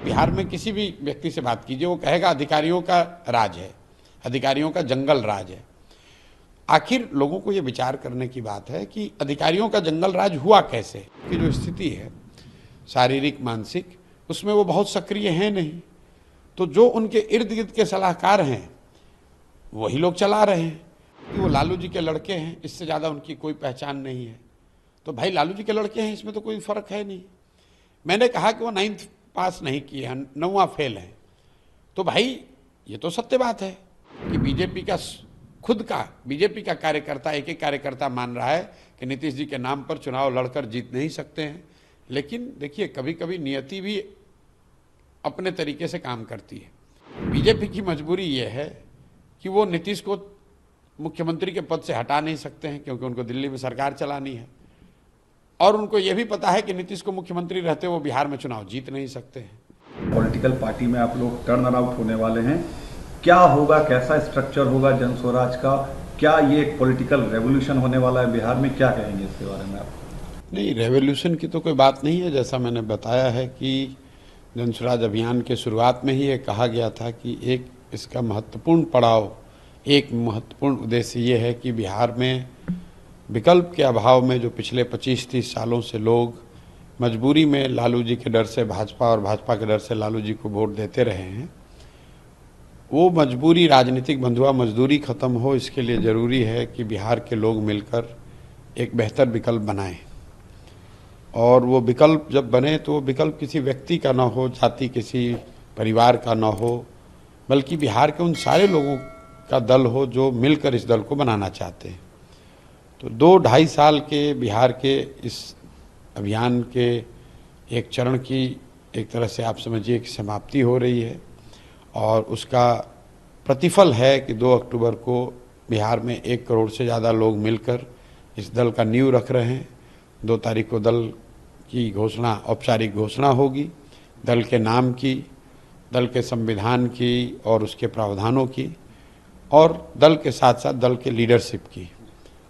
बिहार में किसी भी व्यक्ति से बात कीजिए, वो कहेगा अधिकारियों का राज है, अधिकारियों का जंगल राज है। आखिर लोगों को ये विचार करने की बात है कि अधिकारियों का जंगल राज हुआ कैसे, कि जो स्थिति है शारीरिक मानसिक, उसमें वो बहुत सक्रिय हैं नहीं। तो जो उनके इर्द गिर्द के सलाहकार हैं वही लोग चला रहे हैं कि वो लालू जी के लड़के हैं, इससे ज़्यादा उनकी कोई पहचान नहीं है। तो भाई लालू जी के लड़के हैं, इसमें तो कोई फ़र्क है नहीं। मैंने कहा कि वो 9th पास नहीं किए हैं, 9वां फेल है। तो भाई ये तो सत्य बात है कि बीजेपी का खुद का बीजेपी का कार्यकर्ता, एक एक कार्यकर्ता मान रहा है कि नीतीश जी के नाम पर चुनाव लड़कर जीत नहीं सकते हैं। लेकिन देखिए, कभी कभी नियति भी अपने तरीके से काम करती है। बीजेपी की मजबूरी ये है कि वो नीतीश को मुख्यमंत्री के पद से हटा नहीं सकते हैं, क्योंकि उनको दिल्ली में सरकार चलानी है, और उनको ये भी पता है कि नीतीश को मुख्यमंत्री रहते वो बिहार में चुनाव जीत नहीं सकते हैं। पॉलिटिकल पार्टी में आप लोग टर्न अराउंड होने वाले हैं, क्या होगा, कैसा स्ट्रक्चर होगा जन स्वराज का, क्या ये एक पॉलिटिकल रेवोल्यूशन होने वाला है बिहार में, क्या कहेंगे इसके बारे में आप? नहीं, रेवोल्यूशन की तो कोई बात नहीं है। जैसा मैंने बताया है कि जन स्वराज अभियान के शुरुआत में ही ये कहा गया था कि एक इसका महत्वपूर्ण पड़ाव, एक महत्वपूर्ण उद्देश्य ये है कि बिहार में विकल्प के अभाव में जो पिछले 25-30 सालों से लोग मजबूरी में लालू जी के डर से भाजपा और भाजपा के डर से लालू जी को वोट देते रहे हैं, वो मजबूरी, राजनीतिक बंधुआ मजदूरी खत्म हो। इसके लिए ज़रूरी है कि बिहार के लोग मिलकर एक बेहतर विकल्प बनाएं, और वो विकल्प जब बने तो वो विकल्प किसी व्यक्ति का ना हो, जाति किसी परिवार का ना हो, बल्कि बिहार के उन सारे लोगों का दल हो जो मिलकर इस दल को बनाना चाहते हैं। तो 2-2.5 साल के बिहार के इस अभियान के एक चरण की एक तरह से आप समझिए कि समाप्ति हो रही है, और उसका प्रतिफल है कि 2 अक्टूबर को बिहार में 1 करोड़ से ज़्यादा लोग मिलकर इस दल का नींव रख रहे हैं। 2 तारीख को दल की घोषणा, औपचारिक घोषणा होगी, दल के नाम की, दल के संविधान की और उसके प्रावधानों की, और दल के साथ साथ दल के लीडरशिप की।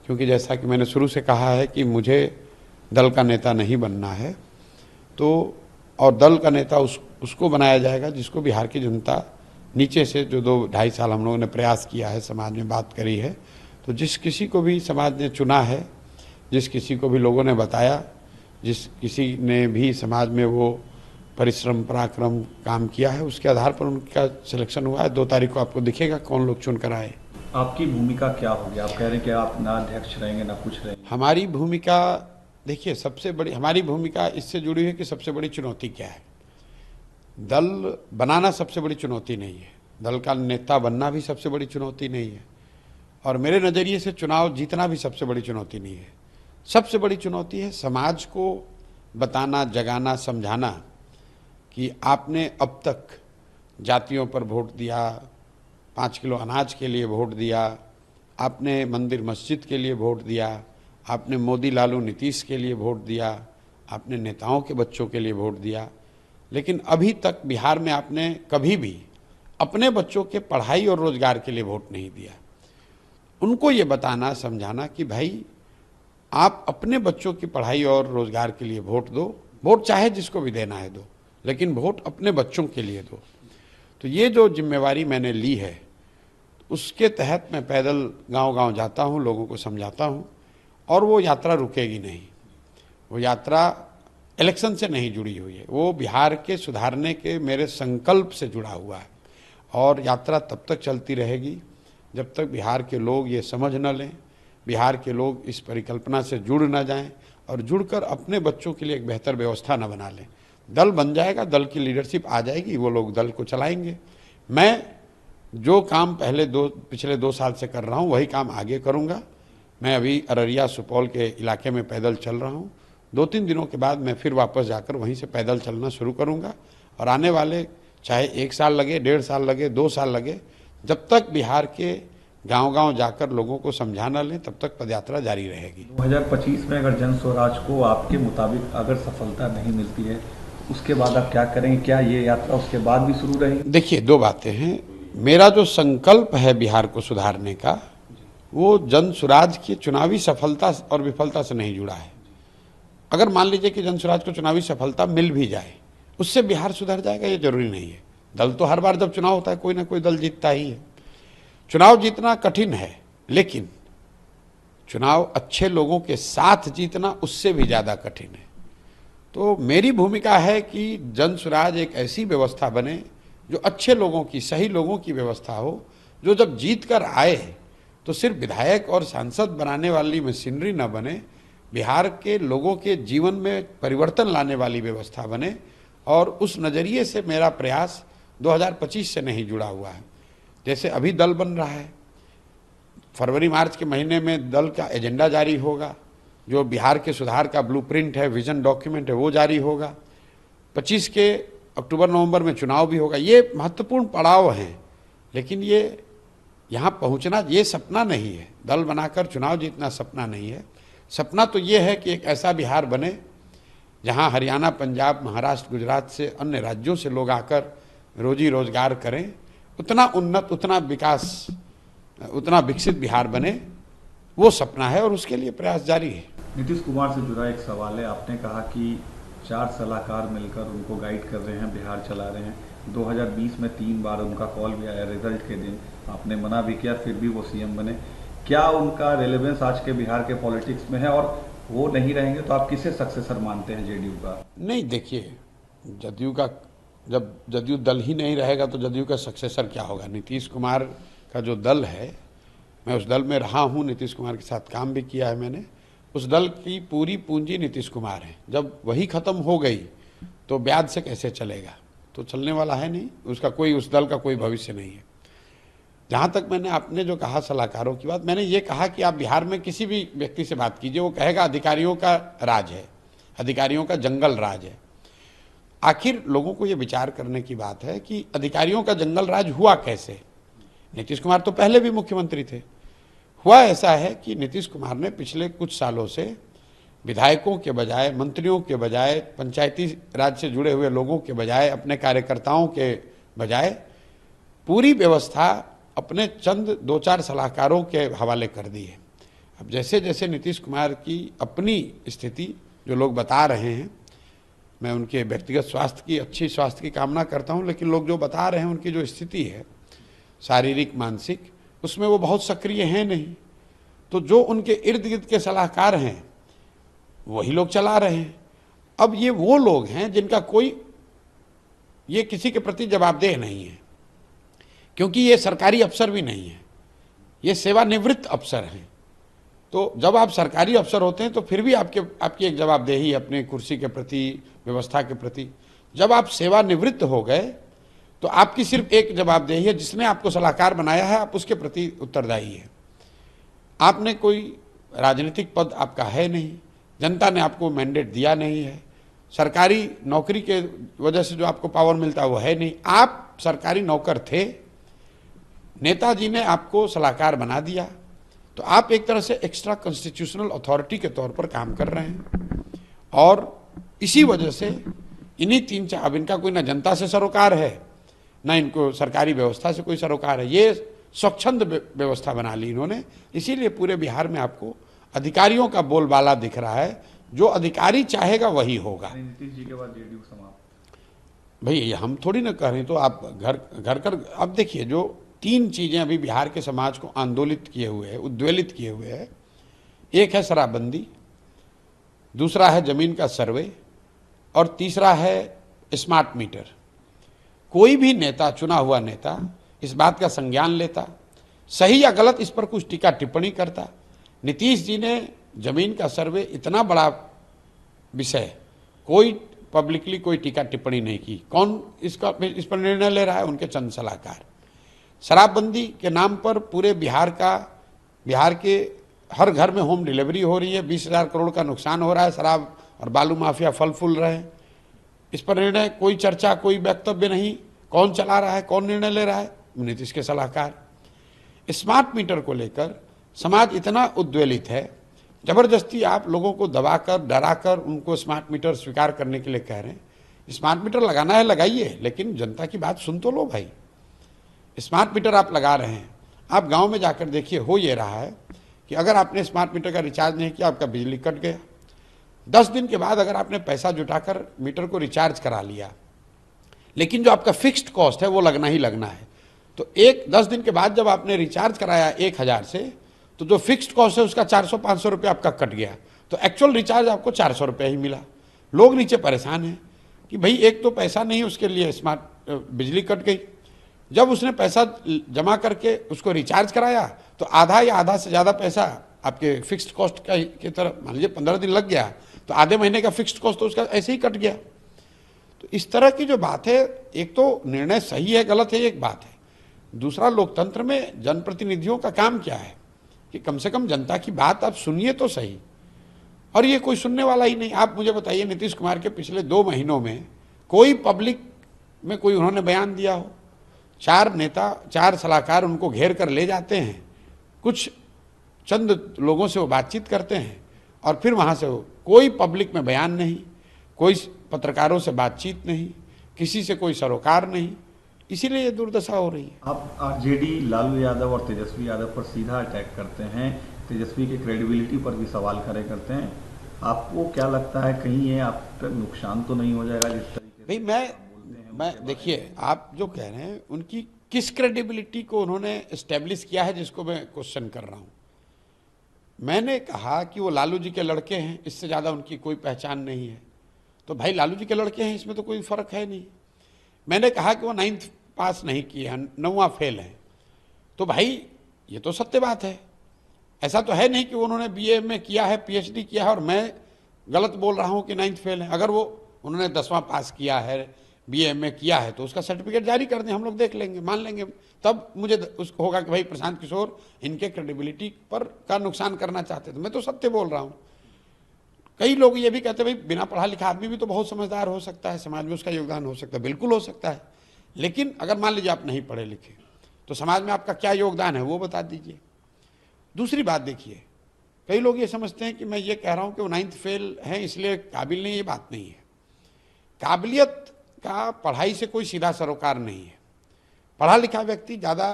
क्योंकि जैसा कि मैंने शुरू से कहा है कि मुझे दल का नेता नहीं बनना है, तो और दल का नेता उसको बनाया जाएगा जिसको बिहार की जनता नीचे से, जो 2-2.5 साल हम लोगों ने प्रयास किया है, समाज में बात करी है, तो जिस किसी को भी समाज ने चुना है, जिस किसी को भी लोगों ने बताया, जिस किसी ने भी समाज में वो परिश्रम पराक्रम काम किया है, उसके आधार पर उनका सिलेक्शन हुआ है। 2 तारीख को आपको दिखेगा कौन लोग चुन कर आए। आपकी भूमिका क्या होगी? आप कह रहे हैं कि आप ना अध्यक्ष रहेंगे ना कुछ रहेंगे। हमारी भूमिका, देखिए, सबसे बड़ी हमारी भूमिका इससे जुड़ी है कि सबसे बड़ी चुनौती क्या है। दल बनाना सबसे बड़ी चुनौती नहीं है, दल का नेता बनना भी सबसे बड़ी चुनौती नहीं है, और मेरे नज़रिए से चुनाव जीतना भी सबसे बड़ी चुनौती नहीं है। सबसे बड़ी चुनौती है समाज को बताना, जगाना, समझाना कि आपने अब तक जातियों पर वोट दिया, 5 किलो अनाज के लिए वोट दिया, आपने मंदिर मस्जिद के लिए वोट दिया, आपने मोदी लालू नीतीश के लिए वोट दिया, आपने नेताओं के बच्चों के लिए वोट दिया, लेकिन अभी तक बिहार में आपने कभी भी अपने बच्चों के पढ़ाई और रोजगार के लिए वोट नहीं दिया। उनको ये बताना, समझाना कि भाई आप अपने बच्चों की पढ़ाई और रोजगार के लिए वोट दो, वोट चाहे जिसको भी देना है दो, लेकिन वोट अपने बच्चों के लिए दो। तो ये जो जिम्मेवारी मैंने ली है, उसके तहत मैं पैदल गांव-गांव जाता हूं, लोगों को समझाता हूं, और वो यात्रा रुकेगी नहीं। वो यात्रा इलेक्शन से नहीं जुड़ी हुई है, वो बिहार के सुधारने के मेरे संकल्प से जुड़ा हुआ है, और यात्रा तब तक चलती रहेगी जब तक बिहार के लोग ये समझ न लें, बिहार के लोग इस परिकल्पना से जुड़ न जाएं, और जुड़कर अपने बच्चों के लिए एक बेहतर व्यवस्था न बना लें। दल बन जाएगा, दल की लीडरशिप आ जाएगी, वो लोग दल को चलाएंगे। मैं जो काम पिछले 2 साल से कर रहा हूँ वही काम आगे करूँगा। मैं अभी अररिया सुपौल के इलाके में पैदल चल रहा हूँ। 2-3 दिनों के बाद मैं फिर वापस जाकर वहीं से पैदल चलना शुरू करूँगा, और आने वाले चाहे 1 साल लगे, 1.5 साल लगे, 2 साल लगे, जब तक बिहार के गांव-गांव जाकर लोगों को समझाना लें, तब तक पदयात्रा जारी रहेगी। 2025 में अगर जन स्वराज को आपके मुताबिक अगर सफलता नहीं मिलती है, उसके बाद आप क्या करेंगे? क्या ये यात्रा उसके बाद भी शुरू रहेगी? देखिए, 2 बातें हैं। मेरा जो संकल्प है बिहार को सुधारने का, वो जन स्वराज की चुनावी सफलता और विफलता से नहीं जुड़ा है। अगर मान लीजिए कि जन स्वराज को चुनावी सफलता मिल भी जाए, उससे बिहार सुधर जाएगा ये जरूरी नहीं है। दल तो हर बार जब चुनाव होता है कोई ना कोई दल जीतता ही है। चुनाव जीतना कठिन है, लेकिन चुनाव अच्छे लोगों के साथ जीतना उससे भी ज़्यादा कठिन है। तो मेरी भूमिका है कि जन स्वराज एक ऐसी व्यवस्था बने जो अच्छे लोगों की, सही लोगों की व्यवस्था हो, जो जब जीत कर आए तो सिर्फ विधायक और सांसद बनाने वाली मशीनरी न बने, बिहार के लोगों के जीवन में परिवर्तन लाने वाली व्यवस्था बने। और उस नज़रिए से मेरा प्रयास 2025 से नहीं जुड़ा हुआ है। जैसे अभी दल बन रहा है, फरवरी मार्च के महीने में दल का एजेंडा जारी होगा, जो बिहार के सुधार का ब्लूप्रिंट है, विजन डॉक्यूमेंट है, वो जारी होगा। 25 के अक्टूबर नवंबर में चुनाव भी होगा। ये महत्वपूर्ण पड़ाव हैं, लेकिन ये यहाँ पहुँचना ये सपना नहीं है। दल बनाकर चुनाव जीतना सपना नहीं है। सपना तो ये है कि एक ऐसा बिहार बने जहाँ हरियाणा, पंजाब, महाराष्ट्र, गुजरात से, अन्य राज्यों से लोग आकर रोजी रोजगार करें। उतना उन्नत, उतना विकास, उतना विकसित बिहार बने, वो सपना है और उसके लिए प्रयास जारी है। नीतीश कुमार से जुड़ा एक सवाल है। आपने कहा कि 4 सलाहकार मिलकर उनको गाइड कर रहे हैं, बिहार चला रहे हैं। 2020 में 3 बार उनका कॉल भी आया, रिजल्ट के दिन आपने मना भी किया, फिर भी वो सीएम बने। क्या उनका रेलेवेंस आज के बिहार के पॉलिटिक्स में है, और वो नहीं रहेंगे तो आप किसे सक्सेसर मानते हैं जेडीयू का? नहीं, देखिए, जदयू का, जब जदयू दल ही नहीं रहेगा तो जदयू का सक्सेसर क्या होगा? नीतीश कुमार का जो दल है, मैं उस दल में रहा हूँ, नीतीश कुमार के साथ काम भी किया है मैंने। उस दल की पूरी पूंजी नीतीश कुमार है। जब वही खत्म हो गई तो ब्याज से कैसे चलेगा? तो चलने वाला है नहीं, उसका कोई, उस दल का कोई भविष्य नहीं है। जहाँ तक मैंने, आपने जो कहा सलाहकारों की बात, मैंने ये कहा कि आप बिहार में किसी भी व्यक्ति से बात कीजिए, वो कहेगा अधिकारियों का राज है, अधिकारियों का जंगल राज है। आखिर लोगों को ये विचार करने की बात है कि अधिकारियों का जंगल राज हुआ कैसे? नीतीश कुमार तो पहले भी मुख्यमंत्री थे। हुआ ऐसा है कि नीतीश कुमार ने पिछले कुछ सालों से विधायकों के बजाय, मंत्रियों के बजाय, पंचायती राज से जुड़े हुए लोगों के बजाय, अपने कार्यकर्ताओं के बजाय पूरी व्यवस्था अपने चंद 2-4 सलाहकारों के हवाले कर दी है। अब जैसे जैसे नीतीश कुमार की अपनी स्थिति जो लोग बता रहे हैं, मैं उनके व्यक्तिगत स्वास्थ्य की, अच्छी स्वास्थ्य की कामना करता हूं, लेकिन लोग जो बता रहे हैं उनकी जो स्थिति है शारीरिक, मानसिक, उसमें वो बहुत सक्रिय हैं नहीं। तो जो उनके इर्द गिर्द के सलाहकार हैं वही लोग चला रहे हैं। अब ये वो लोग हैं जिनका कोई, ये किसी के प्रति जवाबदेह नहीं है, क्योंकि ये सरकारी अफसर भी नहीं है, ये सेवानिवृत्त अफसर हैं। तो जब आप सरकारी अफसर होते हैं तो फिर भी आपकी एक जवाबदेही है अपने कुर्सी के प्रति, व्यवस्था के प्रति। जब आप सेवानिवृत्त हो गए तो आपकी सिर्फ एक जवाबदेही है, जिसने आपको सलाहकार बनाया है, आप उसके प्रति उत्तरदायी है। आपने कोई राजनीतिक पद आपका है नहीं, जनता ने आपको मैंडेट दिया नहीं है, सरकारी नौकरी के वजह से जो आपको पावर मिलता है वो है नहीं। आप सरकारी नौकर थे, नेताजी ने आपको सलाहकार बना दिया, तो आप एक तरह से एक्स्ट्रा कॉन्स्टिट्यूशनल अथॉरिटी के तौर पर काम कर रहे हैं। और इसी वजह से इन्हीं 3-4, अब इनका कोई ना जनता से सरोकार है, ना इनको सरकारी व्यवस्था से कोई सरोकार है। ये स्वच्छंद व्यवस्था बना ली इन्होंने, इसीलिए पूरे बिहार में आपको अधिकारियों का बोलबाला दिख रहा है। जो अधिकारी चाहेगा वही होगा। नीतीश जी के बाद जेडीयू समाप्त। भाई हम थोड़ी ना कह रहे हैं, तो आप घर घर कर, अब देखिए, जो 3 चीजें अभी बिहार के समाज को आंदोलित किए हुए है, उद्वेलित किए हुए है, एक है शराबबंदी, दूसरा है जमीन का सर्वे, और तीसरा है स्मार्ट मीटर। कोई भी नेता, चुना हुआ नेता, इस बात का संज्ञान लेता, सही या गलत इस पर कुछ टीका टिप्पणी करता। नीतीश जी ने जमीन का सर्वे, इतना बड़ा विषय, कोई पब्लिकली कोई टीका टिप्पणी नहीं की। कौन इस पर निर्णय ले रहा है? उनके चंद सलाहकार। शराबबंदी के नाम पर पूरे बिहार के हर घर में होम डिलीवरी हो रही है, 20,000 करोड़ का नुकसान हो रहा है, शराब और बालू माफिया फल फूल रहे हैं। इस पर निर्णय, कोई चर्चा, कोई वक्तव्य नहीं। कौन चला रहा है, कौन निर्णय ले रहा है? नीतीश के सलाहकार। स्मार्ट मीटर को लेकर समाज इतना उद्वेलित है, जबरदस्ती आप लोगों को दबाकर, डराकर उनको स्मार्ट मीटर स्वीकार करने के लिए कह रहे हैं। स्मार्ट मीटर लगाना है लगाइए, लेकिन जनता की बात सुन तो लो भाई। स्मार्ट मीटर आप लगा रहे हैं, आप गांव में जाकर देखिए, हो ये रहा है कि अगर आपने स्मार्ट मीटर का रिचार्ज नहीं किया, आपका बिजली कट गया। 10 दिन के बाद अगर आपने पैसा जुटाकर मीटर को रिचार्ज करा लिया, लेकिन जो आपका फिक्स्ड कॉस्ट है वो लगना ही लगना है। तो 10 दिन के बाद जब आपने रिचार्ज कराया 1000 से, तो जो फिक्स्ड कॉस्ट है उसका 400-500 रुपये आपका कट गया, तो एक्चुअल रिचार्ज आपको 400 रुपये ही मिला। लोग नीचे परेशान हैं कि भाई एक तो पैसा नहीं उसके लिए, स्मार्ट बिजली कट गई। जब उसने पैसा जमा करके उसको रिचार्ज कराया तो आधा या आधा से ज़्यादा पैसा आपके फिक्स्ड कॉस्ट का की तरफ, मान लीजिए 15 दिन लग गया तो आधे महीने का फिक्स्ड कॉस्ट तो उसका ऐसे ही कट गया। तो इस तरह की जो बात है, एक तो निर्णय सही है गलत है एक बात है, दूसरा लोकतंत्र में जनप्रतिनिधियों का काम क्या है कि कम से कम जनता की बात आप सुनिए तो सही। और ये कोई सुनने वाला ही नहीं। आप मुझे बताइए नीतीश कुमार के पिछले 2 महीनों में कोई पब्लिक में कोई उन्होंने बयान दिया हो? 4 नेता 4 सलाहकार उनको घेर कर ले जाते हैं, कुछ चंद लोगों से वो बातचीत करते हैं और फिर वहाँ से वो कोई पब्लिक में बयान नहीं, कोई पत्रकारों से बातचीत नहीं, किसी से कोई सरोकार नहीं, इसीलिए ये दुर्दशा हो रही है। आप आरजेडी लालू यादव और तेजस्वी यादव पर सीधा अटैक करते हैं, तेजस्वी के क्रेडिबिलिटी पर भी सवाल खड़े करते हैं। आपको क्या लगता है कहीं ये आप पर नुकसान तो नहीं हो जाएगा जिस तरीके भाई मैं देखिए, आप जो कह रहे हैं उनकी किस क्रेडिबिलिटी को उन्होंने एस्टेब्लिश किया है जिसको मैं क्वेश्चन कर रहा हूँ। मैंने कहा कि वो लालू जी के लड़के हैं, इससे ज़्यादा उनकी कोई पहचान नहीं है। तो भाई लालू जी के लड़के हैं, इसमें तो कोई फ़र्क है नहीं। मैंने कहा कि वो 9th पास नहीं किए हैं, 9वां फेल है, तो भाई ये तो सत्य बात है। ऐसा तो है नहीं कि उन्होंने बीए में किया है, पीएचडी किया है और मैं गलत बोल रहा हूँ कि 9th फेल है। अगर वो उन्होंने 10वां पास किया है, बीए में किया है, तो उसका सर्टिफिकेट जारी कर दें, हम लोग देख लेंगे, मान लेंगे। तब मुझे उसको होगा कि भाई प्रशांत किशोर इनके क्रेडिबिलिटी पर का नुकसान करना चाहते थे। मैं तो सत्य बोल रहा हूँ। कई लोग ये भी कहते हैं भाई बिना पढ़ा लिखा आदमी भी तो बहुत समझदार हो सकता है, समाज में उसका योगदान हो सकता है। बिल्कुल हो सकता है, लेकिन अगर मान लीजिए आप नहीं पढ़े लिखे तो समाज में आपका क्या योगदान है वो बता दीजिए। दूसरी बात देखिए, कई लोग ये समझते हैं कि मैं ये कह रहा हूँ कि वो 9th फेल हैं इसलिए काबिल नहीं, ये बात नहीं है। काबिलियत का पढ़ाई से कोई सीधा सरोकार नहीं है। पढ़ा लिखा व्यक्ति ज़्यादा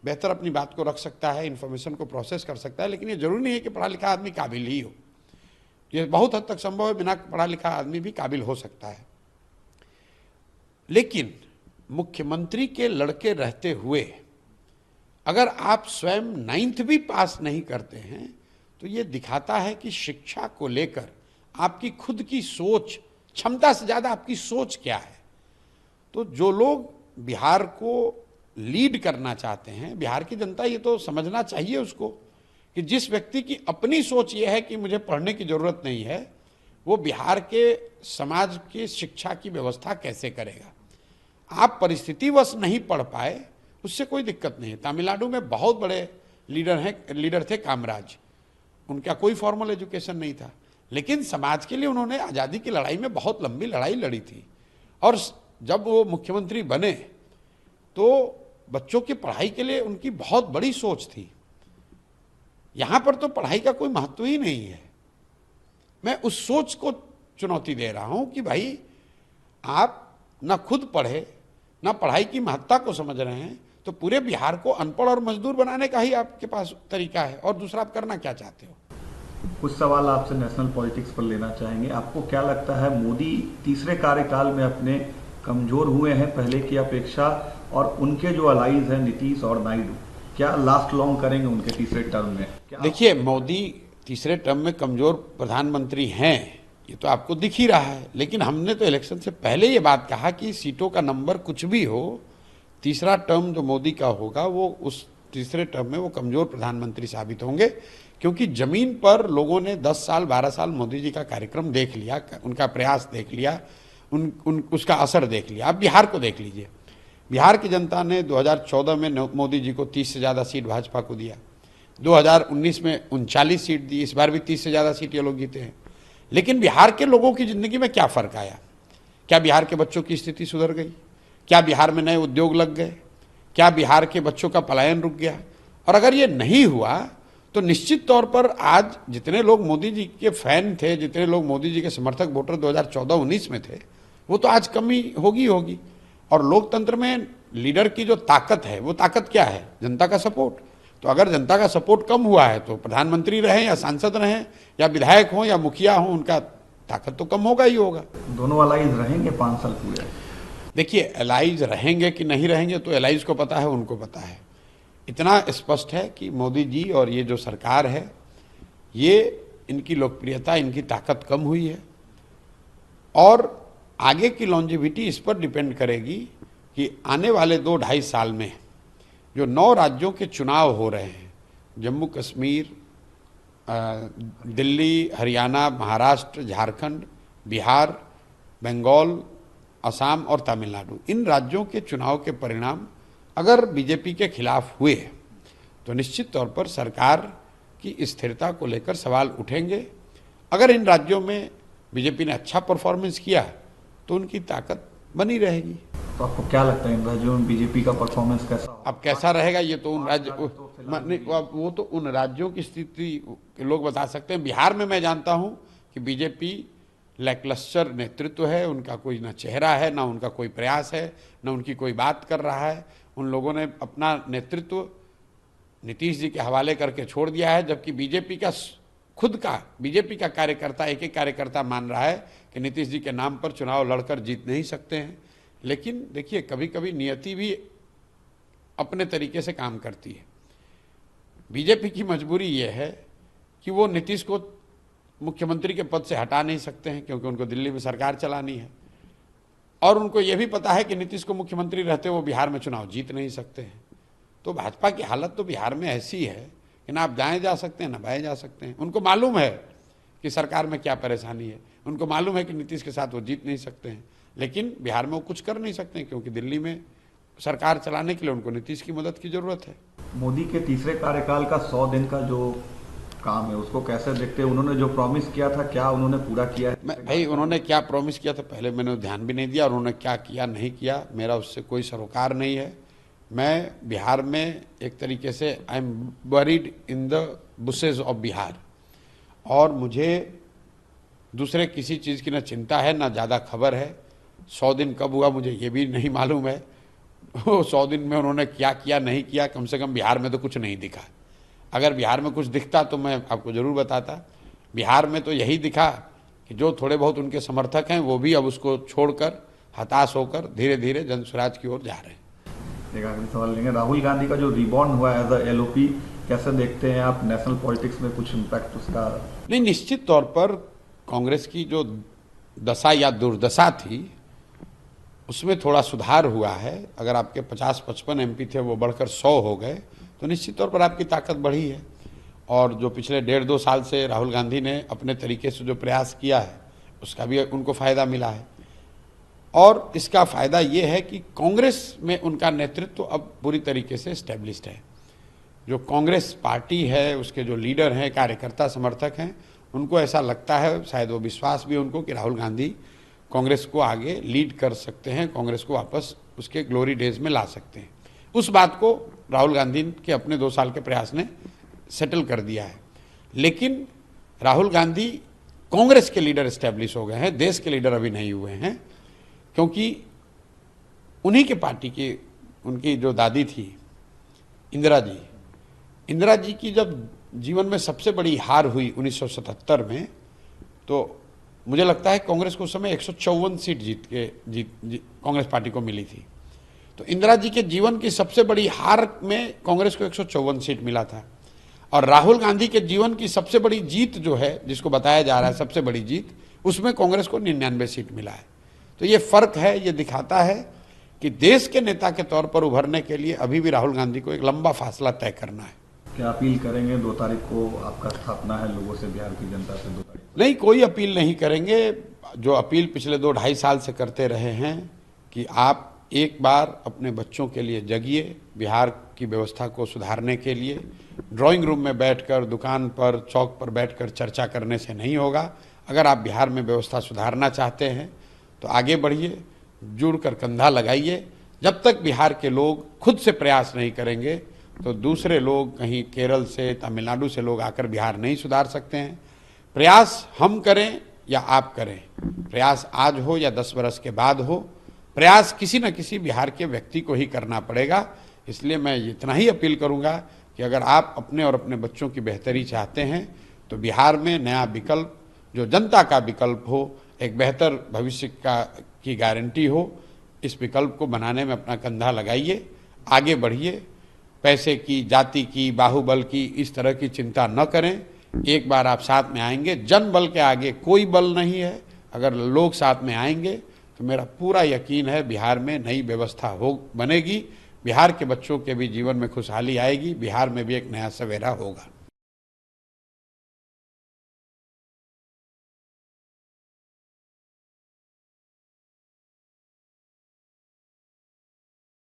बेहतर अपनी बात को रख सकता है, इन्फॉर्मेशन को प्रोसेस कर सकता है, लेकिन ये जरूरी नहीं है कि पढ़ा लिखा आदमी काबिल ही हो। ये बहुत हद तक संभव है, बिना पढ़ा लिखा आदमी भी काबिल हो सकता है। लेकिन मुख्यमंत्री के लड़के रहते हुए अगर आप स्वयं 9th भी पास नहीं करते हैं तो ये दिखाता है कि शिक्षा को लेकर आपकी खुद की सोच, क्षमता से ज़्यादा आपकी सोच क्या है। तो जो लोग बिहार को लीड करना चाहते हैं, बिहार की जनता ये तो समझना चाहिए उसको कि जिस व्यक्ति की अपनी सोच ये है कि मुझे पढ़ने की ज़रूरत नहीं है, वो बिहार के समाज की शिक्षा की व्यवस्था कैसे करेगा। आप परिस्थितिवश नहीं पढ़ पाए, उससे कोई दिक्कत नहीं है। तमिलनाडु में बहुत बड़े लीडर थे कामराज, उनका कोई फॉर्मल एजुकेशन नहीं था, लेकिन समाज के लिए उन्होंने आज़ादी की लड़ाई में बहुत लंबी लड़ाई लड़ी थी। और जब वो मुख्यमंत्री बने तो बच्चों की पढ़ाई के लिए उनकी बहुत बड़ी सोच थी। यहाँ पर तो पढ़ाई का कोई महत्व ही नहीं है। मैं उस सोच को चुनौती दे रहा हूँ कि भाई आप ना खुद पढ़े, ना पढ़ाई की महत्ता को समझ रहे हैं, तो पूरे बिहार को अनपढ़ और मजदूर बनाने का ही आपके पास तरीका है। और दूसरा, आप करना क्या चाहते हो? कुछ सवाल आपसे नेशनल पॉलिटिक्स पर लेना चाहेंगे। आपको क्या लगता है मोदी तीसरे कार्यकाल में अपने कमजोर हुए हैं पहले की अपेक्षा, और उनके जो अलाइज हैं नीतीश और नायडू, क्या लास्ट लॉन्ग करेंगे उनके तीसरे टर्म में? देखिए, मोदी तीसरे टर्म में कमजोर प्रधानमंत्री हैं, ये तो आपको दिख ही रहा है। लेकिन हमने तो इलेक्शन से पहले ये बात कहा कि सीटों का नंबर कुछ भी हो, तीसरा टर्म जो मोदी का होगा वो उस तीसरे टर्म में वो कमजोर प्रधानमंत्री साबित होंगे, क्योंकि जमीन पर लोगों ने 10 साल 12 साल मोदी जी का कार्यक्रम देख लिया, उनका प्रयास देख लिया, उसका असर देख लिया। आप बिहार को देख लीजिए, बिहार की जनता ने 2014 में मोदी जी को 30 से ज़्यादा सीट भाजपा को दिया, 2019 में 39 सीट दी, इस बार भी 30 से ज़्यादा सीट ये लोग जीते हैं। लेकिन बिहार के लोगों की ज़िंदगी में क्या फ़र्क आया? क्या बिहार के बच्चों की स्थिति सुधर गई? क्या बिहार में नए उद्योग लग गए? क्या बिहार के बच्चों का पलायन रुक गया? और अगर ये नहीं हुआ तो निश्चित तौर पर आज जितने लोग मोदी जी के फैन थे, जितने लोग मोदी जी के समर्थक वोटर 2014-19 में थे, वो तो आज कमी होगी। और लोकतंत्र में लीडर की जो ताकत है, वो ताकत क्या है? जनता का सपोर्ट। तो अगर जनता का सपोर्ट कम हुआ है तो प्रधानमंत्री रहें या सांसद रहें या विधायक हों या मुखिया हों, उनका ताकत तो कम होगा ही होगा। दोनों अलाइज रहेंगे 5 साल पूरे? देखिए, एलाइज रहेंगे कि नहीं रहेंगे तो एलाइज को पता है, उनको पता है। इतना स्पष्ट है कि मोदी जी और ये जो सरकार है, ये इनकी लोकप्रियता, इनकी ताकत कम हुई है और आगे की लॉन्जिविटी इस पर डिपेंड करेगी कि आने वाले 2-2.5 साल में जो 9 राज्यों के चुनाव हो रहे हैं, जम्मू कश्मीर, दिल्ली, हरियाणा, महाराष्ट्र, झारखंड, बिहार, बंगाल, असम और तमिलनाडु, इन राज्यों के चुनाव के परिणाम अगर बीजेपी के खिलाफ हुए तो निश्चित तौर पर सरकार की स्थिरता को लेकर सवाल उठेंगे। अगर इन राज्यों में बीजेपी ने अच्छा परफॉर्मेंस किया तो उनकी ताकत बनी रहेगी। तो आपको क्या लगता है इन राज्यों में बीजेपी का परफॉर्मेंस कैसा होगा? अब कैसा रहेगा ये तो उन राज्य वो तो उन राज्यों की स्थिति लोग बता सकते हैं। बिहार में मैं जानता हूं कि बीजेपी लैकलस्टर नेतृत्व है, उनका कोई ना चेहरा है, ना उनका कोई प्रयास है, ना उनकी कोई बात कर रहा है। उन लोगों ने अपना नेतृत्व नीतीश जी के हवाले करके छोड़ दिया है, जबकि बीजेपी का खुद का बीजेपी का कार्यकर्ता, एक कार्यकर्ता मान रहा है कि नीतीश जी के नाम पर चुनाव लड़कर जीत नहीं सकते हैं। लेकिन देखिए, कभी कभी नियति भी अपने तरीके से काम करती है। बीजेपी की मजबूरी यह है कि वो नीतीश को मुख्यमंत्री के पद से हटा नहीं सकते हैं, क्योंकि उनको दिल्ली में सरकार चलानी है और उनको यह भी पता है कि नीतीश को मुख्यमंत्री रहते वो बिहार में चुनाव जीत नहीं सकते हैं। तो भाजपा की हालत तो बिहार में ऐसी है कि ना आप दाएं जा सकते हैं ना बाएं जा सकते हैं। उनको मालूम है कि सरकार में क्या परेशानी है, उनको मालूम है कि नीतीश के साथ वो जीत नहीं सकते हैं, लेकिन बिहार में वो कुछ कर नहीं सकते हैं, क्योंकि दिल्ली में सरकार चलाने के लिए उनको नीतीश की मदद की जरूरत है। मोदी के तीसरे कार्यकाल का 100 दिन का जो काम है उसको कैसे देखते हैं? उन्होंने जो प्रॉमिस किया था क्या उन्होंने पूरा किया है? भाई, उन्होंने क्या प्रॉमिस किया था पहले मैंने ध्यान भी नहीं दिया, और उन्होंने क्या किया नहीं किया मेरा उससे कोई सरोकार नहीं है। मैं बिहार में एक तरीके से I am buried in the bushes of Bihar, और मुझे दूसरे किसी चीज़ की ना चिंता है ना ज़्यादा खबर है। 100 दिन कब हुआ मुझे ये भी नहीं मालूम है। 100 दिन में उन्होंने क्या किया नहीं किया, कम से कम बिहार में तो कुछ नहीं दिखा। अगर बिहार में कुछ दिखता तो मैं आपको ज़रूर बताता। बिहार में तो यही दिखा कि जो थोड़े बहुत उनके समर्थक हैं वो भी अब उसको छोड़कर, हताश होकर धीरे धीरे जनस्वराज की ओर जा रहे हैं। एक आखिरी सवाल लेंगे, राहुल गांधी का जो रिबॉर्न हुआ एज अ एलओपी, कैसे देखते हैं आप? नेशनल पॉलिटिक्स में कुछ इम्पैक्ट उसका? नहीं, निश्चित तौर पर कांग्रेस की जो दशा या दुर्दशा थी उसमें थोड़ा सुधार हुआ है। अगर आपके 50-55 एमपी थे वो बढ़कर 100 हो गए तो निश्चित तौर पर आपकी ताकत बढ़ी है। और जो पिछले 1.5-2 साल से राहुल गांधी ने अपने तरीके से जो प्रयास किया है उसका भी उनको फ़ायदा मिला है। और इसका फ़ायदा ये है कि कांग्रेस में उनका नेतृत्व अब पूरी तरीके से इस्टेब्लिश्ड है। जो कांग्रेस पार्टी है, उसके जो लीडर हैं, कार्यकर्ता, समर्थक हैं, उनको ऐसा लगता है, शायद वो विश्वास भी उनको, कि राहुल गांधी कांग्रेस को आगे लीड कर सकते हैं, कांग्रेस को वापस उसके ग्लोरी डेज में ला सकते हैं। उस बात को राहुल गांधी के अपने 2 साल के प्रयास ने सेटल कर दिया है। लेकिन राहुल गांधी कांग्रेस के लीडर इस्टेब्लिश हो गए हैं, देश के लीडर अभी नहीं हुए हैं, क्योंकि उन्हीं के पार्टी की, उनकी जो दादी थी इंदिरा जी की जब जीवन में सबसे बड़ी हार हुई 1977 में, तो मुझे लगता है कांग्रेस को उस समय 154 सीट कांग्रेस पार्टी को मिली थी। तो इंदिरा जी के जीवन की सबसे बड़ी हार में कांग्रेस को 154 सीट मिला था। और राहुल गांधी के जीवन की सबसे बड़ी जीत जो है, जिसको बताया जा रहा है सबसे बड़ी जीत, उसमें कांग्रेस को 99 सीट मिला है। तो ये फर्क है, ये दिखाता है कि देश के नेता के तौर पर उभरने के लिए अभी भी राहुल गांधी को एक लंबा फासला तय करना है। क्या अपील करेंगे? 2 तारीख को आपका स्थापना है लोगों से, बिहार की जनता से 2 तारीख? नहीं, कोई अपील नहीं करेंगे। जो अपील पिछले 2-2.5 साल से करते रहे हैं कि आप एक बार अपने बच्चों के लिए जगिए, बिहार की व्यवस्था को सुधारने के लिए। ड्राइंग रूम में बैठकर, दुकान पर, चौक पर बैठकर चर्चा करने से नहीं होगा। अगर आप बिहार में व्यवस्था सुधारना चाहते हैं तो आगे बढ़िए, जुड़कर कंधा लगाइए। जब तक बिहार के लोग खुद से प्रयास नहीं करेंगे तो दूसरे लोग, कहीं केरल से, तमिलनाडु से लोग आकर बिहार नहीं सुधार सकते हैं। प्रयास हम करें या आप करें, प्रयास आज हो या 10 बरस के बाद हो, प्रयास किसी न किसी बिहार के व्यक्ति को ही करना पड़ेगा। इसलिए मैं इतना ही अपील करूंगा कि अगर आप अपने और अपने बच्चों की बेहतरी चाहते हैं तो बिहार में नया विकल्प, जो जनता का विकल्प हो, एक बेहतर भविष्य की गारंटी हो, इस विकल्प को बनाने में अपना कंधा लगाइए, आगे बढ़िए। पैसे की, जाति की, बाहुबल की, इस तरह की चिंता न करें। एक बार आप साथ में आएंगे, जन बल के आगे कोई बल नहीं है। अगर लोग साथ में आएंगे तो मेरा पूरा यकीन है बिहार में नई व्यवस्था बनेगी, बिहार के बच्चों के भी जीवन में खुशहाली आएगी, बिहार में भी एक नया सवेरा होगा।